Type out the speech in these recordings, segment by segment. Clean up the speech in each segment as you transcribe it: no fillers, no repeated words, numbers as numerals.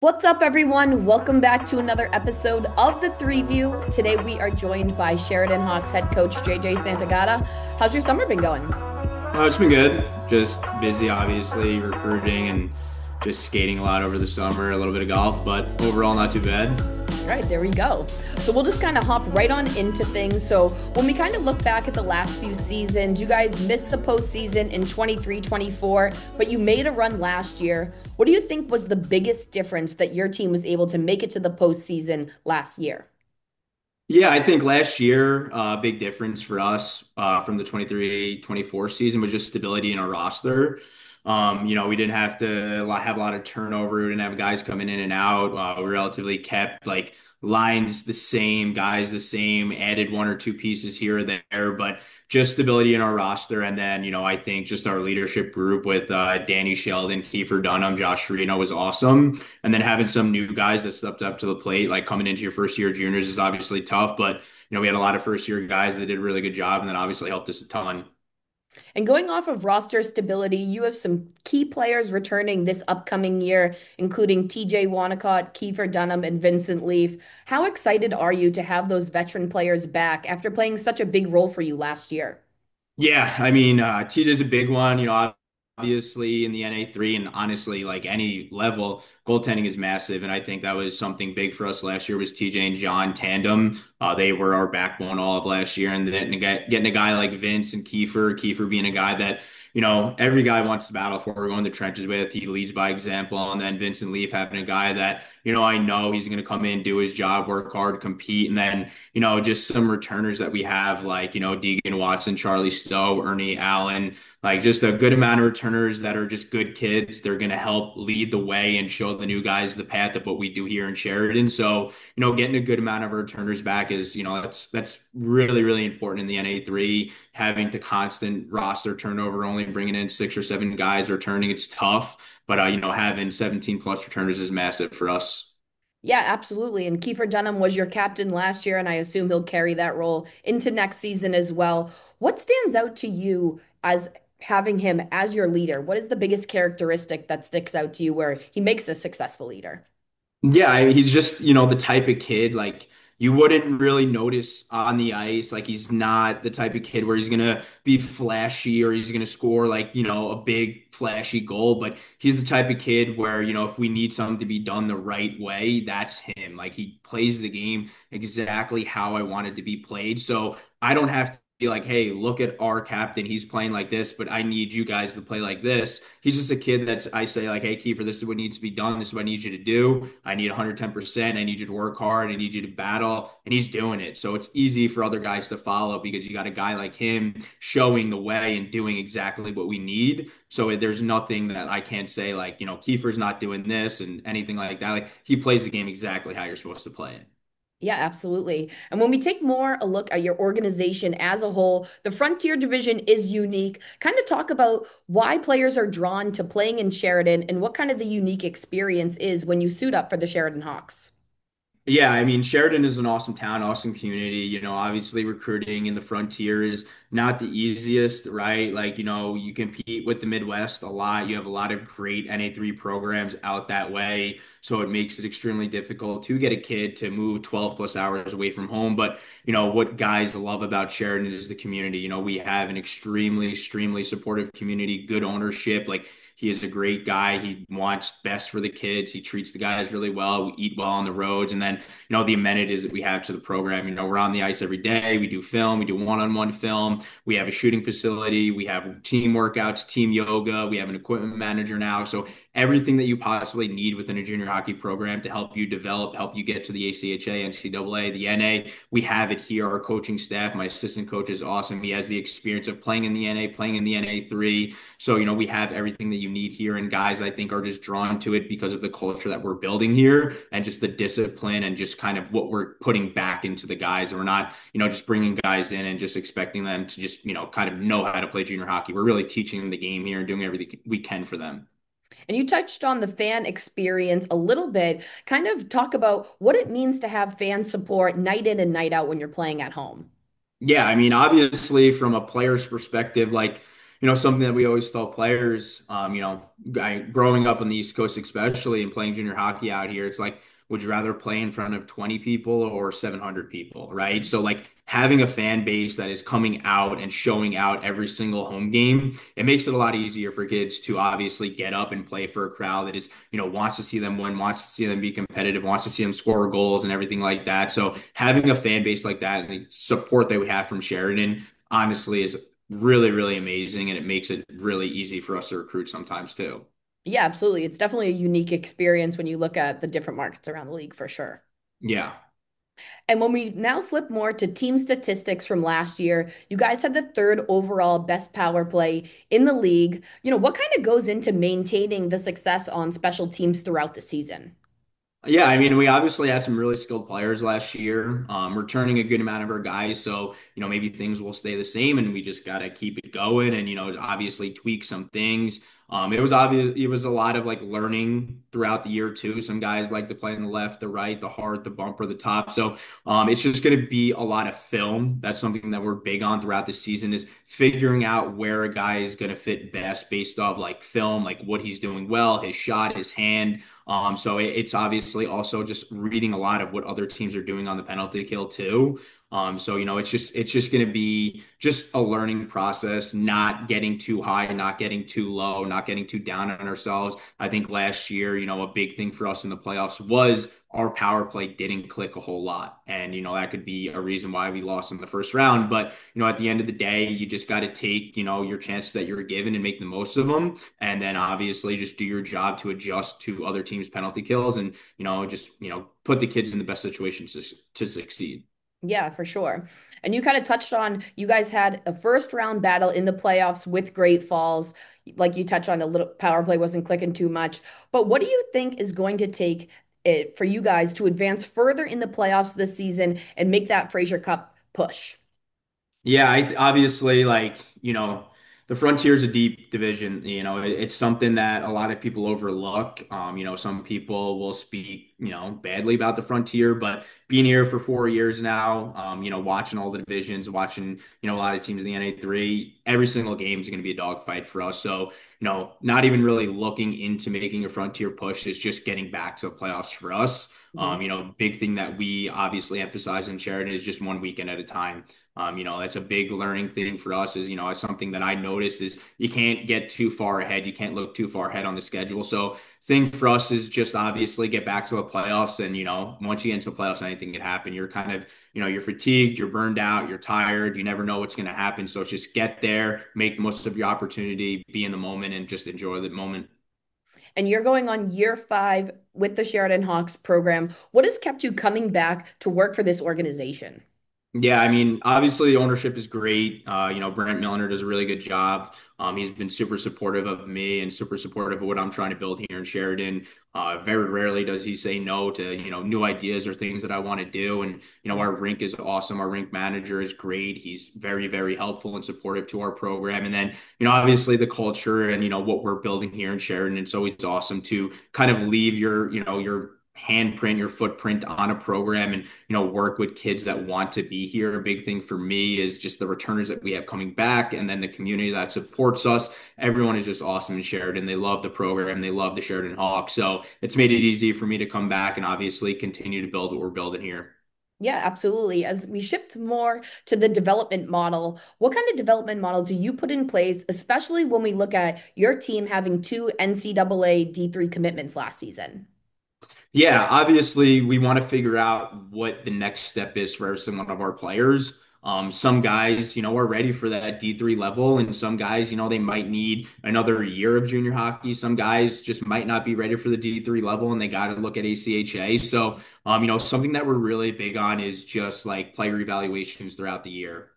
What's up, everyone? Welcome back to another episode of the Three View. Today, we are joined by Sheridan Hawks head coach JJ Santagata. How's your summer been going? It's been good. Just busy, obviously, recruiting and just skating a lot over the summer, a little bit of golf, but overall, not too bad. All right, there we go. So, we'll just kind of hop right on into things. So, when we kind of look back at the last few seasons, you guys missed the postseason in 23-24, but you made a run last year. What do you think was the biggest difference that your team was able to make it to the postseason last year? Yeah, I think last year, big difference for us from the 23-24 season was just stability in our roster. We didn't have to have a lot of turnover. We didn't have guys coming in and out. We relatively kept like lines the same, guys the same, added one or two pieces here or there, but just stability in our roster. And then, I think just our leadership group with Danny Sheldon, Kiefer Dunham, Josh Reno was awesome. And then having some new guys that stepped up to the plate, like coming into your first year juniors is obviously tough, but we had a lot of first year guys that did a really good job and that obviously helped us a ton. And going off of roster stability, you have some key players returning this upcoming year, including TJ Wanacott, Kiefer Dunham, and Vincent Leaf. How excited are you to have those veteran players back after playing such a big role for you last year? Yeah, I mean, TJ's a big one, obviously in the NA3 and honestly, like any level, goaltending is massive. And I think that was something big for us last year was TJ and John tandem. They were our backbone all of last year. And then getting a guy like Vince and Kiefer being a guy that, every guy wants to battle for, go in the trenches with. He leads by example. And then Vincent Leaf having a guy that, I know he's going to come in, do his job, work hard, compete. And then just some returners that we have, like, Deegan Watson, Charlie Stowe, Ernie Allen, like just a good amount of returners that are just good kids. They're going to help lead the way and show the new guys the path of what we do here in Sheridan. So, getting a good amount of returners back is, that's really, really important in the NA3. Having to constant roster turnover, only bringing in 6 or 7 guys returning, it's tough. But, having 17 plus returners is massive for us. Yeah, absolutely. And Kiefer Dunham was your captain last year, and I assume he'll carry that role into next season as well. What stands out to you as having him as your leader? What is the biggest characteristic that sticks out to you where he makes a successful leader? Yeah, he's just, the type of kid like you wouldn't really notice on the ice. Like he's not the type of kid where he's gonna be flashy or he's gonna score like, a big flashy goal, but he's the type of kid where, if we need something to be done the right way, that's him. Like he plays the game exactly how I want it to be played. So I don't have to be like, hey, look at our captain. He's playing like this, but I need you guys to play like this. He's just a kid that's I say like, hey, Kiefer, this is what needs to be done. This is what I need you to do. I need 110%. I need you to work hard. I need you to battle. And he's doing it. So it's easy for other guys to follow because you got a guy like him showing the way and doing exactly what we need. So there's nothing that I can't say like, Kiefer's not doing this and anything like that. Like he plays the game exactly how you're supposed to play it. Yeah, absolutely. And when we take more a look at your organization as a whole, the Frontier division is unique. Kind of talk about why players are drawn to playing in Sheridan and what kind of the unique experience is when you suit up for the Sheridan Hawks. Yeah, I mean, Sheridan is an awesome town, awesome community. Obviously recruiting in the frontier is not the easiest, right? Like, you compete with the Midwest a lot. You have a lot of great NA3 programs out that way. So it makes it extremely difficult to get a kid to move 12 plus hours away from home. But, what guys love about Sheridan is the community. We have an extremely, extremely supportive community, good ownership. Like, he is a great guy. He wants best for the kids. He treats the guys really well. We eat well on the roads. And then, the amenities that we have to the program, we're on the ice every day. We do film. We do one-on-one film. We have a shooting facility. We have team workouts, team yoga. We have an equipment manager now. So everything that you possibly need within a junior hockey program to help you develop, help you get to the ACHA, NCAA, the NA. We have it here. Our coaching staff, my assistant coach is awesome. He has the experience of playing in the NA, playing in the NA3. So, we have everything that you need here. And guys, I think, are just drawn to it because of the culture that we're building here and just the discipline and just kind of what we're putting back into the guys. And we're not, just bringing guys in and just expecting them to just, kind of know how to play junior hockey. We're really teaching them the game here and doing everything we can for them. And you touched on the fan experience a little bit. Kind of talk about what it means to have fan support night in and night out when you're playing at home. Yeah, I mean, obviously, from a player's perspective, like, something that we always tell players, growing up on the East Coast, especially and playing junior hockey out here, it's like, would you rather play in front of 20 people or 700 people, right? So like having a fan base that is coming out and showing out every single home game, it makes it a lot easier for kids to obviously get up and play for a crowd that is, wants to see them win, wants to see them be competitive, wants to see them score goals and everything like that. So having a fan base like that and the support that we have from Sheridan honestly is really, really amazing, and it makes it really easy for us to recruit sometimes too. Yeah, absolutely. It's definitely a unique experience when you look at the different markets around the league for sure. Yeah. And when we now flip more to team statistics from last year, you guys had the third overall best power play in the league. What kind of goes into maintaining the success on special teams throughout the season? Yeah, I mean, we obviously had some really skilled players last year, returning a good amount of our guys. So, maybe things will stay the same and we just got to keep it going and, obviously tweak some things. It was obvious, it was a lot of like learning throughout the year too. Some guys like to play on the left, the right, the heart, the bumper, the top. So, it's just going to be a lot of film. That's something that we're big on throughout the season is figuring out where a guy is going to fit best based off like film, like what he's doing well, his shot, his hand. So it's obviously also just reading a lot of what other teams are doing on the penalty kill too. So it's just going to be just a learning process, not getting too high, not getting too low, not getting too down on ourselves. I think last year, a big thing for us in the playoffs was our power play didn't click a whole lot. And, that could be a reason why we lost in the first round. But, at the end of the day, you just got to take, your chances that you're given and make the most of them. And then obviously just do your job to adjust to other teams' penalty kills and, just, put the kids in the best situations to succeed. Yeah, for sure. And you kind of touched on you guys had a first round battle in the playoffs with Great Falls. Like you touched on, the little power play wasn't clicking too much. But what do you think is going to take it for you guys to advance further in the playoffs this season and make that Fraser Cup push? Yeah, obviously, like, the Frontier is a deep division. It's something that a lot of people overlook. Some people will speak, badly about the Frontier, but being here for 4 years now, watching all the divisions, watching, a lot of teams in the NA3, every single game is going to be a dogfight for us. So, not even really looking into making a Frontier push is just getting back to the playoffs for us. Mhm. Big thing that we obviously emphasize in Sheridan is just one weekend at a time. That's a big learning thing for us is, it's something that I noticed is you can't get too far ahead. You can't look too far ahead on the schedule. So thing for us is just obviously get back to the playoffs. And, once you get into the playoffs, anything can happen. You're kind of, you're fatigued, you're burned out, you're tired. You never know what's going to happen. So it's just get there, make most of your opportunity, be in the moment and just enjoy the moment. And you're going on year 5 with the Sheridan Hawks program. What has kept you coming back to work for this organization? Yeah, I mean, obviously the ownership is great. Brent Milner does a really good job. He's been super supportive of me and super supportive of what I'm trying to build here in Sheridan. Very rarely does he say no to, new ideas or things that I want to do. And, our rink is awesome. Our rink manager is great. He's very, very helpful and supportive to our program. And then, obviously the culture and, what we're building here in Sheridan. It's always awesome to kind of leave your handprint, your footprint on a program and work with kids that want to be here. A big thing for me is just the returners that we have coming back and then the community that supports us. Everyone is just awesome in Sheridan. They love the program. They love the Sheridan Hawks. So it's made it easy for me to come back and obviously continue to build what we're building here. Yeah, absolutely. As we shift more to the development model, what kind of development model do you put in place, especially when we look at your team having two NCAA D3 commitments last season? Yeah, obviously, we want to figure out what the next step is for every single one of our players. Some guys, are ready for that D3 level, and some guys, they might need another year of junior hockey. Some guys just might not be ready for the D3 level, and they got to look at ACHA. So, something that we're really big on is just like player evaluations throughout the year.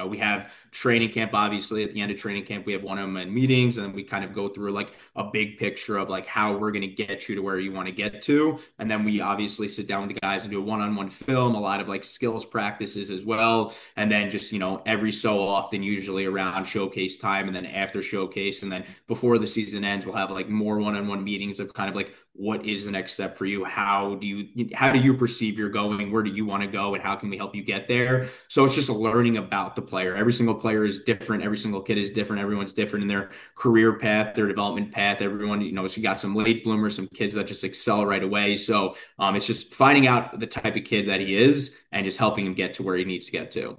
We have training camp, obviously, at the end of training camp, we have one-on-one meetings, and then we kind of go through like a big picture of like how we're going to get you to where you want to get to. And then we obviously sit down with the guys and do a one-on-one film, a lot of like skills practices as well. And then just, every so often, usually around showcase time and then after showcase. And then before the season ends, we'll have like more one-on-one meetings of kind of like what is the next step for you? How do you perceive you're going? Where do you want to go? And how can we help you get there? So it's just learning about the player. Every single player is different. Every single kid is different. Everyone's different in their career path, their development path. Everyone, so you got some late bloomers, some kids that just excel right away. So it's just finding out the type of kid that he is and just helping him get to where he needs to get to.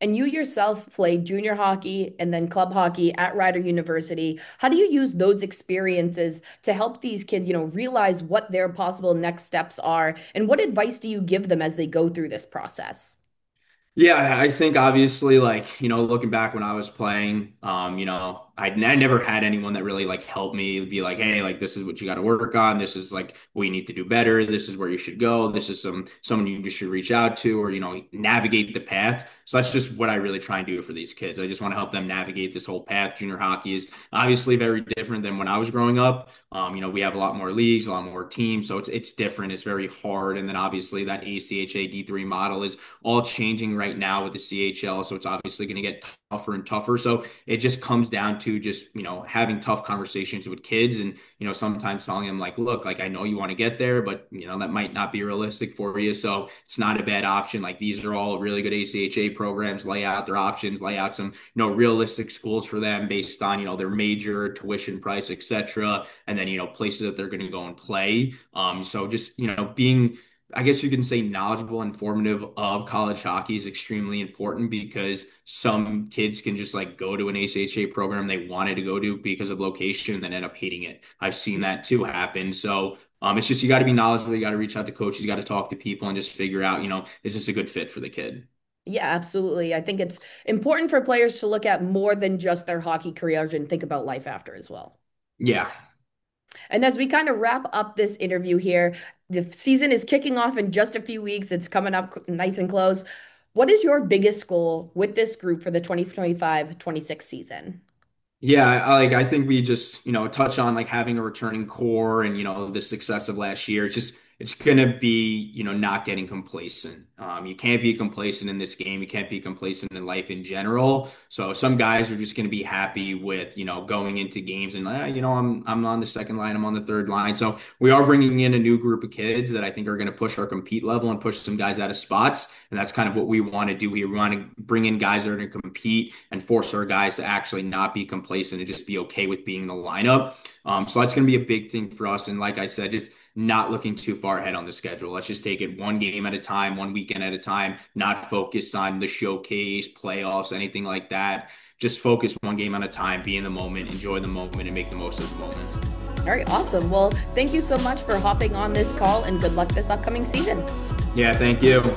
And you yourself played junior hockey and then club hockey at Rider University. How do you use those experiences to help these kids, realize what their possible next steps are? And what advice do you give them as they go through this process? Yeah, I think obviously, like, looking back when I was playing, I never had anyone that really like helped me be like, hey, like this is what you got to work on. This is like what you need to do better. This is where you should go. This is someone you should reach out to, or navigate the path. So that's just what I really try and do for these kids. I just want to help them navigate this whole path. Junior hockey is obviously very different than when I was growing up. We have a lot more leagues, a lot more teams, so it's different. It's very hard. And then obviously that ACHA D3 model is all changing right now with the CHL, so it's obviously going to get tougher and tougher. So it just comes down to just, having tough conversations with kids and, sometimes telling them like, look, like I know you want to get there, but that might not be realistic for you. So it's not a bad option. Like these are all really good ACHA programs, lay out their options, lay out some, realistic schools for them based on, their major, tuition price, etc. And then, places that they're going to go and play. So just, being I guess you can say knowledgeable, informative of college hockey is extremely important because some kids can just like go to an ACHA program they wanted to go to because of location and then end up hating it. I've seen that too happen. So it's just you got to be knowledgeable. You got to reach out to coaches. You got to talk to people and just figure out, is this a good fit for the kid? Yeah, absolutely. I think it's important for players to look at more than just their hockey career and think about life after as well. Yeah. And as we kind of wrap up this interview here, the season is kicking off in just a few weeks. It's coming up nice and close. What is your biggest goal with this group for the 2025-26 season? Yeah, I think we just, touch on like having a returning core and, the success of last year. It's gonna be, not getting complacent. You can't be complacent in this game. You can't be complacent in life in general. So some guys are just gonna be happy with, going into games and, I'm on the second line, I'm on the third line. So we are bringing in a new group of kids that I think are gonna push our compete level and push some guys out of spots. And that's kind of what we want to do. We want to bring in guys that are going to compete and force our guys to actually not be complacent and just be okay with being in the lineup. So that's going to be a big thing for us. And like I said, just not looking too far ahead on the schedule. Let's just take it one game at a time, one weekend at a time, not focus on the showcase, playoffs, anything like that. Just focus one game at a time, be in the moment, enjoy the moment, and make the most of the moment. All right, awesome. Well, thank you so much for hopping on this call and good luck this upcoming season. Yeah, thank you.